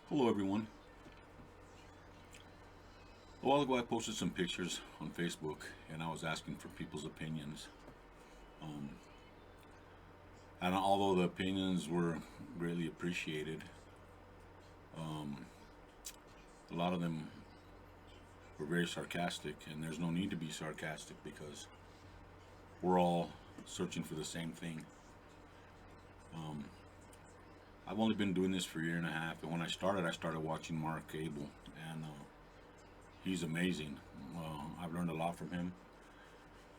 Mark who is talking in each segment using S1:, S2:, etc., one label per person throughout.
S1: Hello everyone. A while ago I posted some pictures on Facebook and I was asking for people's opinions. Um, and although the opinions were greatly appreciated, um, a lot of them were very sarcastic, and there's no need to be sarcastic because we're all searching for the same thing. Um, I've only been doing this for a year and a half, and when I started watching Mark Cable, and he's amazing. I've learned a lot from him.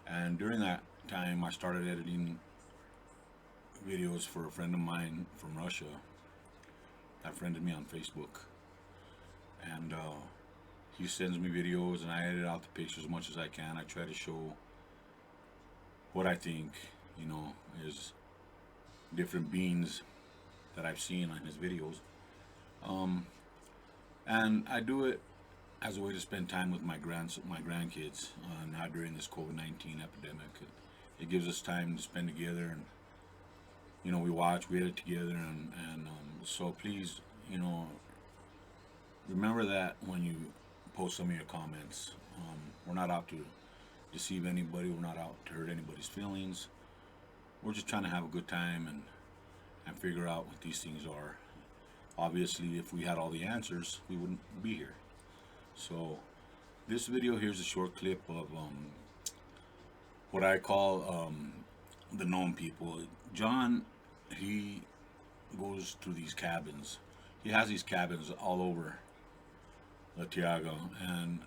S1: And during that time, I started editing videos for a friend of mine from Russia that friended me on Facebook. And he sends me videos, and I edit out the pictures as much as I can. I try to show what I think, is different beings that I've seen on his videos. Um, and I do it as a way to spend time with my grandkids, now during this COVID-19 epidemic. It gives us time to spend together, and we watch, we edit together, and so please, remember that when you post some of your comments. We're not out to deceive anybody. We're not out to hurt anybody's feelings. We're just trying to have a good time and figure out what these things are. Obviously, if we had all the answers, we wouldn't be here. So this video here's a short clip of what I call the gnome people. John, he goes to these cabins. He has these cabins all over the Taiga, and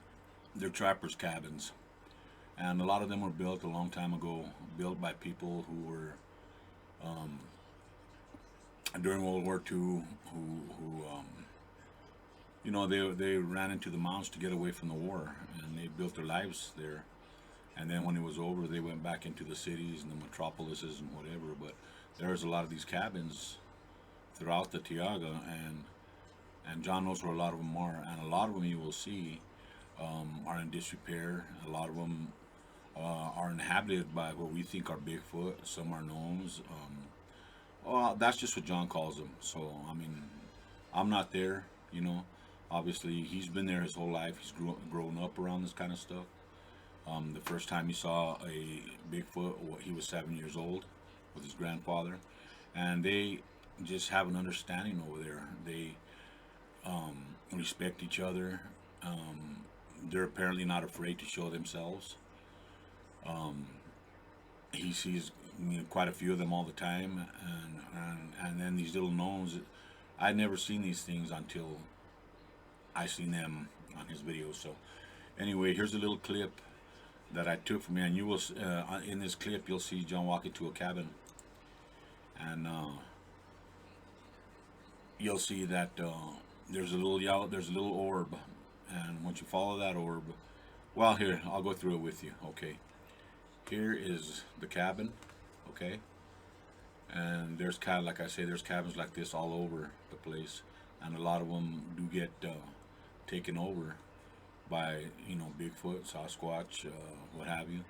S1: they're trappers' cabins. And a lot of them were built a long time ago, built by people who were during World War II, they ran into the mountains to get away from the war, and they built their lives there. And then when it was over, they went back into the cities and the metropolises and whatever. But there's a lot of these cabins throughout the Taiga, and John knows where a lot of them are. And a lot of them you will see are in disrepair. A lot of them are inhabited by what we think are Bigfoot. Some are gnomes. Well, that's just what John calls them. So, I mean, I'm not there, Obviously, he's been there his whole life. He's grown up around this kind of stuff. The first time he saw a Bigfoot, he was 7 years old with his grandfather. And they just have an understanding over there. They respect each other. They're apparently not afraid to show themselves. He sees quite a few of them all the time, and then these little gnomes. I'd never seen these things until I seen them on his videos. So anyway, here's a little clip that I took from him, and you will in this clip you'll see John walk into a cabin, and you'll see that there's a little orb, and once you follow that orb, well, here, I'll go through it with you. Okay, here is the cabin. Okay, and there's like I say, there's cabins like this all over the place, and a lot of them do get taken over by Bigfoot, Sasquatch, what have you.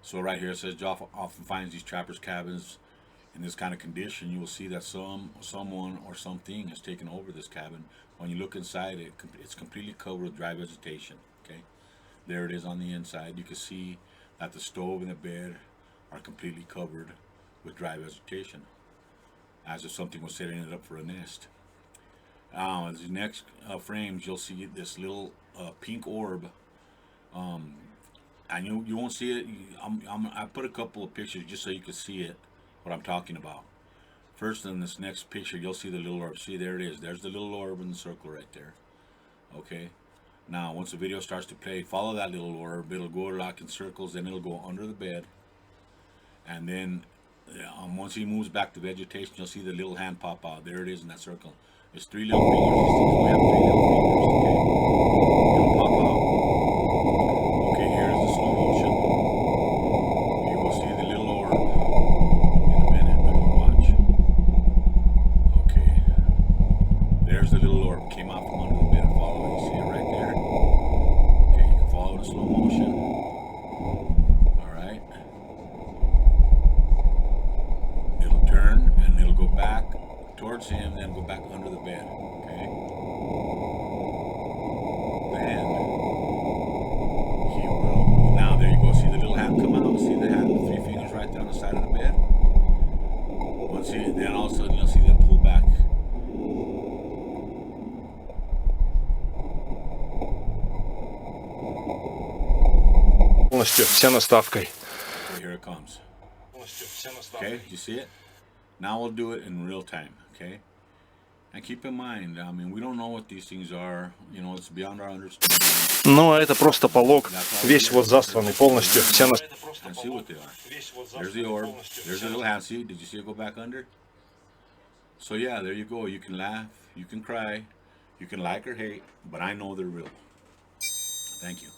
S1: So right here it says Joff often finds these trappers' cabins in this kind of condition. You will see that someone or something has taken over this cabin. When you look inside it, it's completely covered with dry vegetation. Okay, there it is on the inside. You can see that the stove and the bed are completely covered with dry vegetation, as if something was setting it up for a nest. The next frames, you'll see this little pink orb, and you won't see it. I put a couple of pictures just so you can see it, what I'm talking about. First, in this next picture, you'll see the little orb. See, there it is. There's the little orb in the circle right there. Okay. Now, once the video starts to play, follow that little orb. It'll go like in circles, then it'll go under the bed. And then, once he moves back to vegetation, you'll see the little hand pop out. There it is in that circle. There's three little fingers. We have three little fingers, okay? It'll pop out. Okay, here's the slow motion. You will see the little orb in a minute. Watch. Okay. There's the little orb. Came out from under the bed. Follow it. You see it right there? Okay, you can follow it in slow motion. Alright. It'll turn and it'll go back. towards him, then go back under the bed. Okay. Then he will. Now there you go. See the little hand come out. See the hand, the 3 fingers right down the side of the bed. Once he, then all of a sudden you'll see them pull back.
S2: Полностью вся наставкой.
S1: Okay, here it comes. Okay, you see it? Now we'll do it in real time. Okay. And keep in mind, I mean, we don't know what these things are. You know, it's beyond our understanding.
S2: Ну, это просто полог. Весь вот засланный полностью. Вся наставка.
S1: And see what they are. There's the orb. There's the little hand. See? Did you see it go back under? So yeah, there you go. You can laugh. You can cry. You can like or hate. But I know they're real. Thank you.